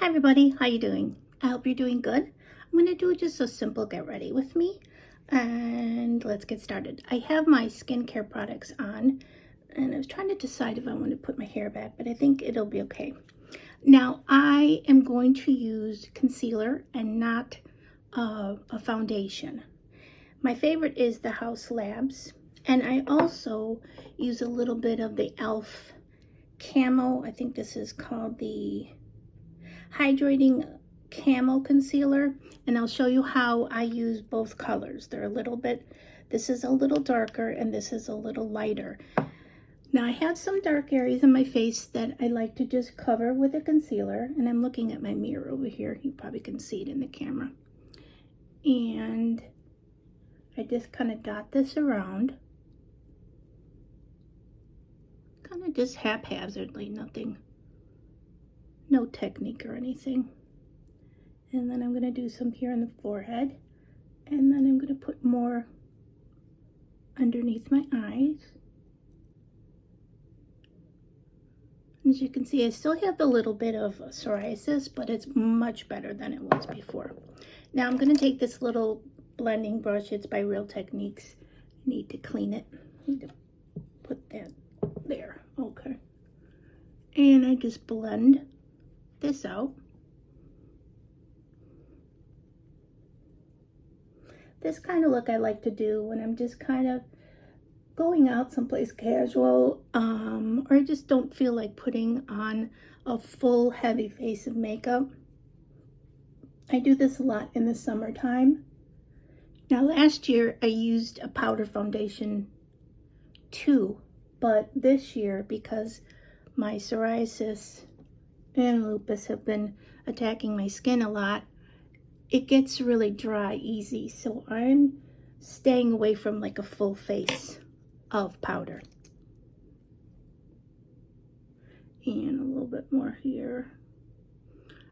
Hi everybody, how you doing? I hope you're doing good. I'm going to do just a simple get ready with me and let's get started. I have my skincare products on and I was trying to decide if I want to put my hair back, but I think it'll be okay. Now I am going to use concealer and not a foundation. My favorite is the Haus Labs, and I also use a little bit of the e.l.f. Camo. I think this is called the Hydrating Camo Concealer, and I'll show you how I use both colors. They're a little bit, this is a little darker and this is a little lighter. Now I have some dark areas in my face that I like to just cover with a concealer, and I'm looking at my mirror over here. You probably can see it in the camera. And I just kind of dot this around, kind of just haphazardly, no technique or anything. And then I'm going to do some here on the forehead, and then I'm going to put more underneath my eyes. As you can see, I still have a little bit of psoriasis, but it's much better than it was before. Now I'm going to take this little blending brush. It's by Real Techniques. I need to clean it. I need to put that there. Okay. And I just blend this out. This kind of look I like to do when I'm just kind of going out someplace casual, or I just don't feel like putting on a full heavy face of makeup. I do this a lot in the summertime. Now last year I used a powder foundation too, but this year, because my psoriasis and lupus have been attacking my skin a lot, it gets really dry easy, so I'm staying away from like a full face of powder. And a little bit more here.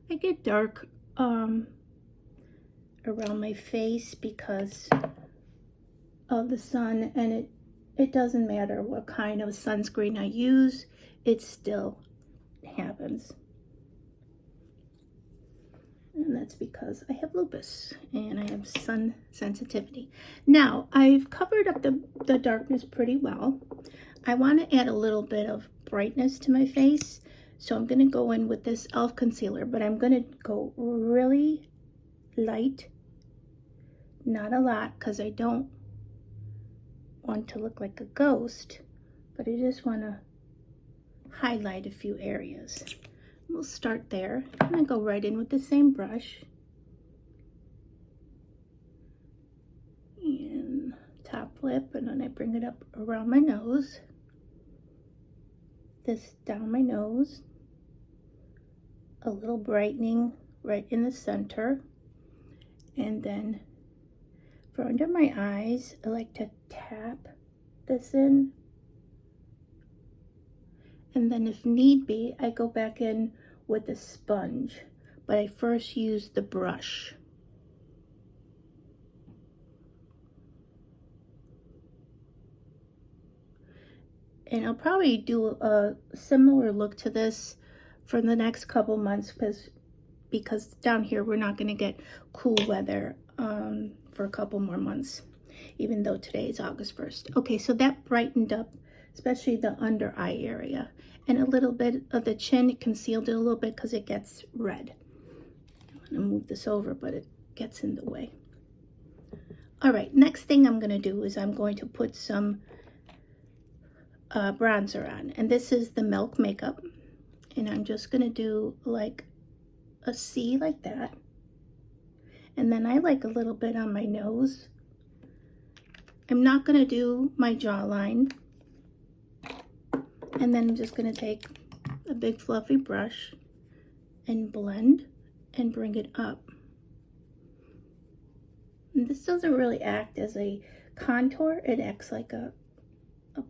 I get dark around my face because of the sun, and it doesn't matter what kind of sunscreen I use, it still happens. And that's because I have lupus and I have sun sensitivity. Now, I've covered up the darkness pretty well. I want to add a little bit of brightness to my face. So I'm going to go in with this e.l.f. concealer, but I'm going to go really light. Not a lot, because I don't want to look like a ghost, but I just want to highlight a few areas. We'll start there. I'm going to go right in with the same brush. And top lip, and then I bring it up around my nose. This down my nose. A little brightening right in the center. And then for under my eyes, I like to tap this in. And then if need be, I go back in with a sponge, but I first use the brush. And I'll probably do a similar look to this for the next couple months, because down here we're not going to get cool weather for a couple more months, even though today is August 1st. Okay, so that brightened up especially the under eye area, and a little bit of the chin. It concealed it a little bit because it gets red. I'm going to move this over, but it gets in the way. All right, next thing I'm going to do is I'm going to put some bronzer on, and this is the Milk Makeup, and I'm just going to do like a C like that, and then I like a little bit on my nose. I'm not going to do my jawline. And then I'm just going to take a big fluffy brush and blend and bring it up. And this doesn't really act as a contour. It acts like a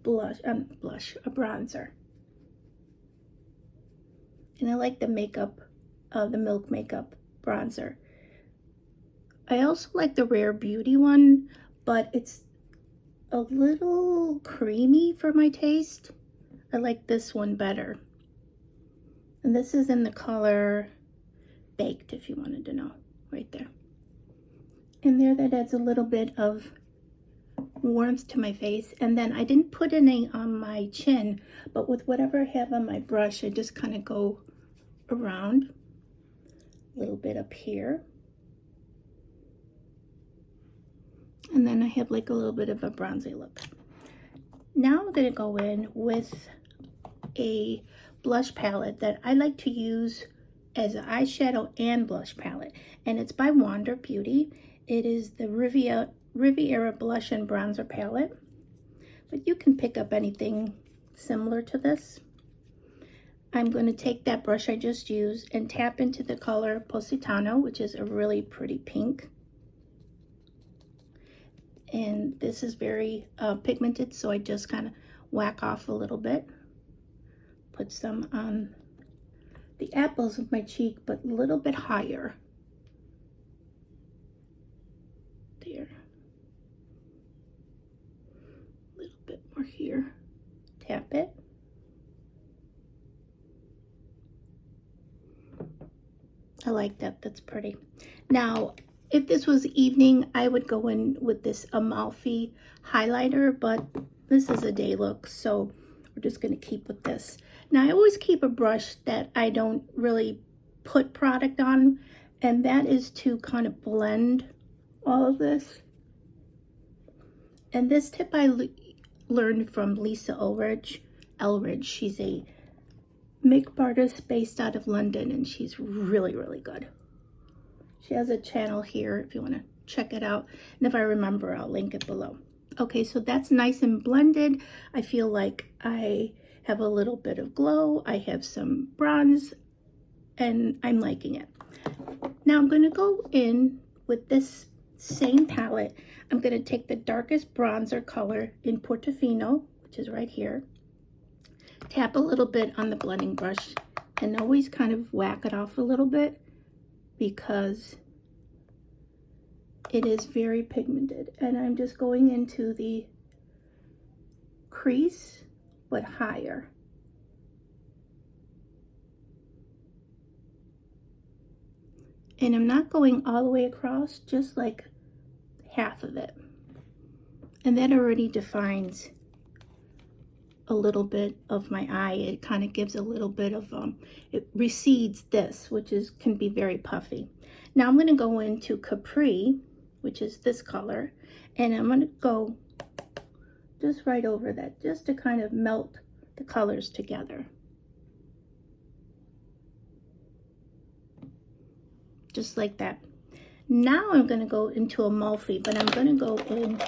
bronzer. And I like the the Milk Makeup bronzer. I also like the Rare Beauty one, but it's a little creamy for my taste. I like this one better. And this is in the color baked, if you wanted to know, right there. And there, that adds a little bit of warmth to my face. And then I didn't put any on my chin, but with whatever I have on my brush, I just kind of go around a little bit up here. And then I have like a little bit of a bronzy look. Now I'm going to go in with a blush palette that I like to use as an eyeshadow and blush palette. And it's by Wander Beauty. It is the Riviera Blush and Bronzer Palette. But you can pick up anything similar to this. I'm going to take that brush I just used and tap into the color Positano, which is a really pretty pink. And this is very pigmented, so I just kind of whack off a little bit. Put some on the apples of my cheek, but a little bit higher. There. A little bit more here. Tap it. I like that, that's pretty. Now, if this was evening, I would go in with this Amalfi highlighter, but this is a day look, so we're just gonna keep with this. Now, I always keep a brush that I don't really put product on, and that is to kind of blend all of this. And this tip I learned from Lisa Elridge. She's a makeup artist based out of London, and she's really, really good. She has a channel here if you want to check it out. And if I remember, I'll link it below. Okay, so that's nice and blended. I feel like I have a little bit of glow. I have some bronze, and I'm liking it. Now I'm going to go in with this same palette. I'm going to take the darkest bronzer color in Portofino, which is right here. Tap a little bit on the blending brush and always kind of whack it off a little bit because it is very pigmented. And I'm just going into the crease, but higher. And I'm not going all the way across, just like half of it. And that already defines a little bit of my eye. It kind of gives a little bit of, it recedes this, which can be very puffy. Now I'm going to go into Capri, which is this color, and I'm going to go just right over that, just to kind of melt the colors together. Just like that. Now I'm going to go into Amalfi, but I'm going to go in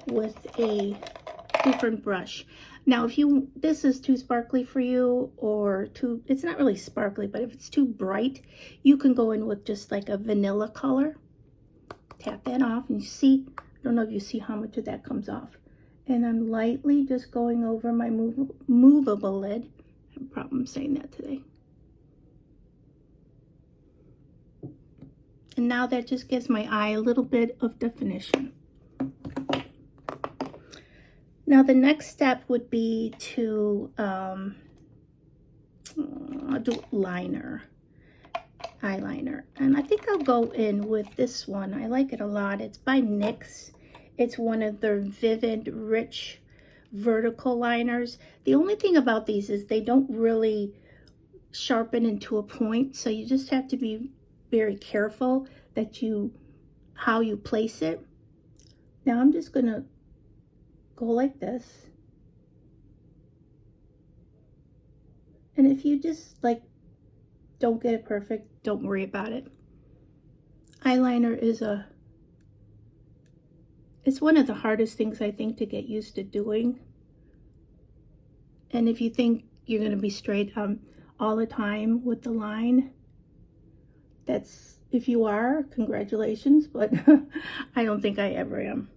with a different brush. Now, if this is too sparkly for you, or it's not really sparkly, but if it's too bright, you can go in with just like a vanilla color. Tap that off, and you see, I don't know if you see how much of that comes off. And I'm lightly just going over my movable lid. I have a problem saying that today. And now that just gives my eye a little bit of definition. Now the next step would be to do eyeliner. And I think I'll go in with this one. I like it a lot. It's by NYX. It's one of their Vivid Rich vertical liners. The only thing about these is they don't really sharpen into a point, so you just have to be very careful that how you place it. Now I'm just gonna go like this, and if you just like don't get it perfect, don't worry about it. Eyeliner is it's one of the hardest things I think to get used to doing. And if you think you're going to be straight all the time with the line, if you are, congratulations, but I don't think I ever am.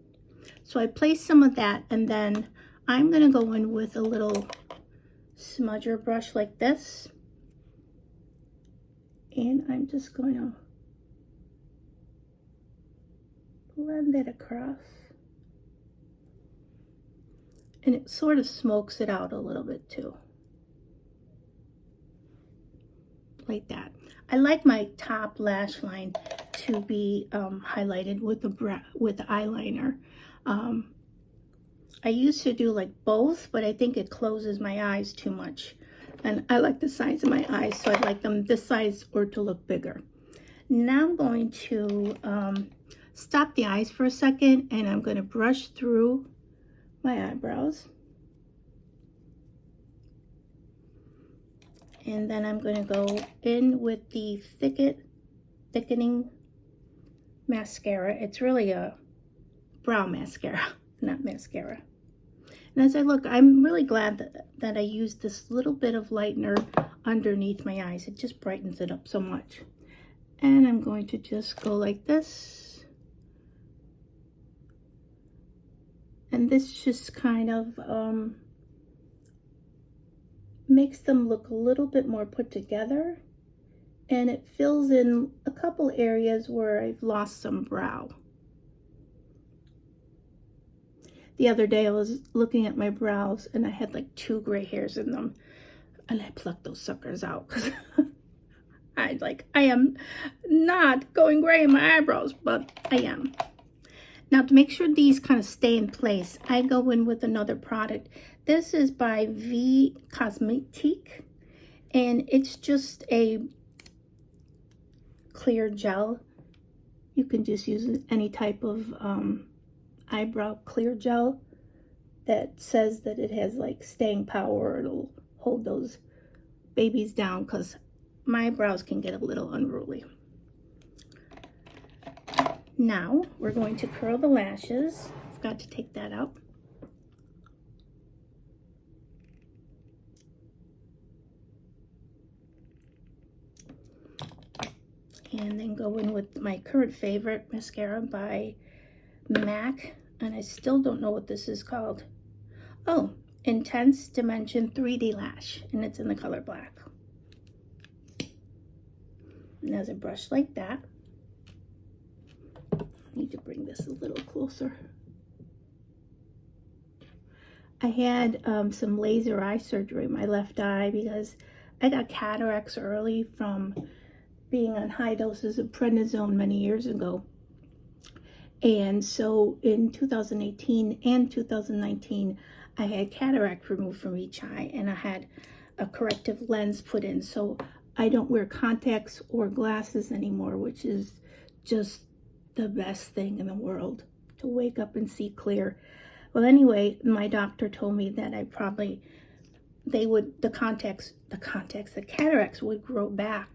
So I place some of that, and then I'm going to go in with a little smudger brush like this, and I'm just going to blend it across, and it sort of smokes it out a little bit too, like that. I like my top lash line to be highlighted with the eyeliner. I used to do like both, but I think it closes my eyes too much. And I like the size of my eyes, so I like them this size or to look bigger. Now I'm going to stop the eyes for a second, and I'm going to brush through my eyebrows. And then I'm going to go in with the thickening mascara. It's really a brow mascara, not mascara. And as I look, I'm really glad that I used this little bit of lightener underneath my eyes. It just brightens it up so much. And I'm going to just go like this. And this just kind of makes them look a little bit more put together. And it fills in a couple areas where I've lost some brow. The other day I was looking at my brows and I had like 2 gray hairs in them. And I plucked those suckers out because I am not going gray in my eyebrows, but I am. Now to make sure these kind of stay in place, I go in with another product. This is by V Cosmetique, and it's just a clear gel. You can just use any type of eyebrow clear gel that says that it has like staying power. It'll hold those babies down because my brows can get a little unruly. Now we're going to curl the lashes. Forgot to take that out. And then go in with my current favorite mascara by MAC. And I still don't know what this is called. Oh, Intense Dimension 3D Lash. And it's in the color black. And as a brush like that, I need to bring this a little closer. I had some laser eye surgery in my left eye because I got cataracts early from being on high doses of prednisone many years ago. And so in 2018 and 2019, I had cataract removed from each eye, and I had a corrective lens put in. So I don't wear contacts or glasses anymore, which is just the best thing in the world, to wake up and see clear. Well, anyway, my doctor told me that the cataracts would grow back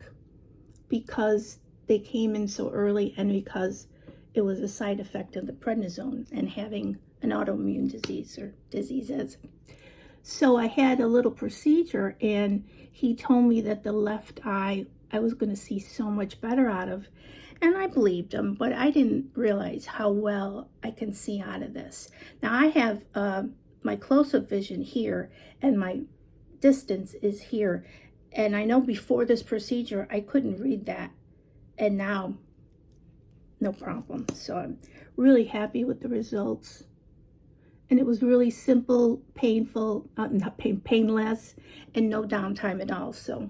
because they came in so early and because it was a side effect of the prednisone and having an autoimmune disease or diseases. So I had a little procedure, and he told me that the left eye I was going to see so much better out of. And I believed him, but I didn't realize how well I can see out of this. Now I have my close-up vision here, and my distance is here. And I know before this procedure, I couldn't read that. And now, no problem. So I'm really happy with the results. And it was really simple, painful, painless, and no downtime at all. So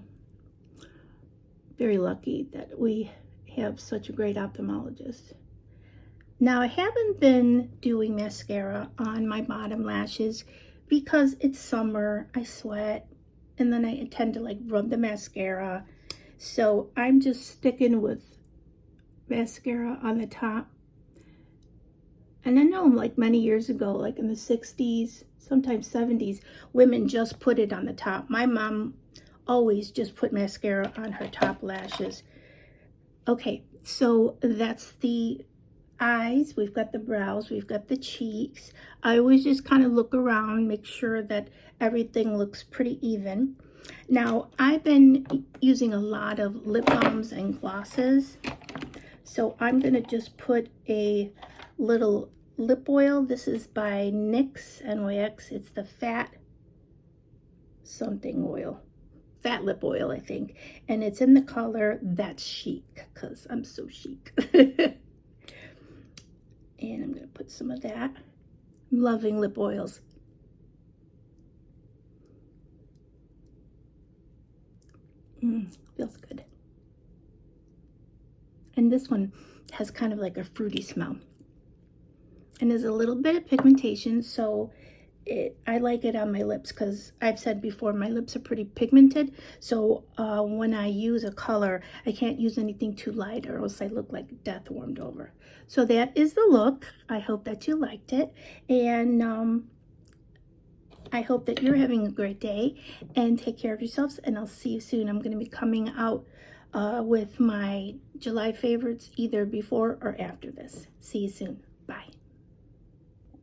very lucky that we have such a great ophthalmologist. Now I haven't been doing mascara on my bottom lashes because it's summer, I sweat, and then I tend to like rub the mascara. So I'm just sticking with mascara on the top. And I know like many years ago, like in the 60s, sometimes 70s, women just put it on the top. My mom always just put mascara on her top lashes. Okay, so that's the eyes. We've got the brows, we've got the cheeks. I always just kind of look around, make sure that everything looks pretty even. Now, I've been using a lot of lip balms and glosses. So I'm going to just put a little lip oil. This is by NYX, NYX. It's the fat something oil. Fat lip oil, I think. And it's in the color That's Chic, because I'm so chic. And I'm going to put some of that. I'm loving lip oils. Feels good. And this one has kind of like a fruity smell. And there's a little bit of pigmentation, so I like it on my lips because I've said before my lips are pretty pigmented. So when I use a color, I can't use anything too light or else I look like death warmed over. So that is the look. I hope that you liked it. And I hope that you're having a great day and take care of yourselves. And I'll see you soon. I'm going to be coming out with my July favorites either before or after this. See you soon.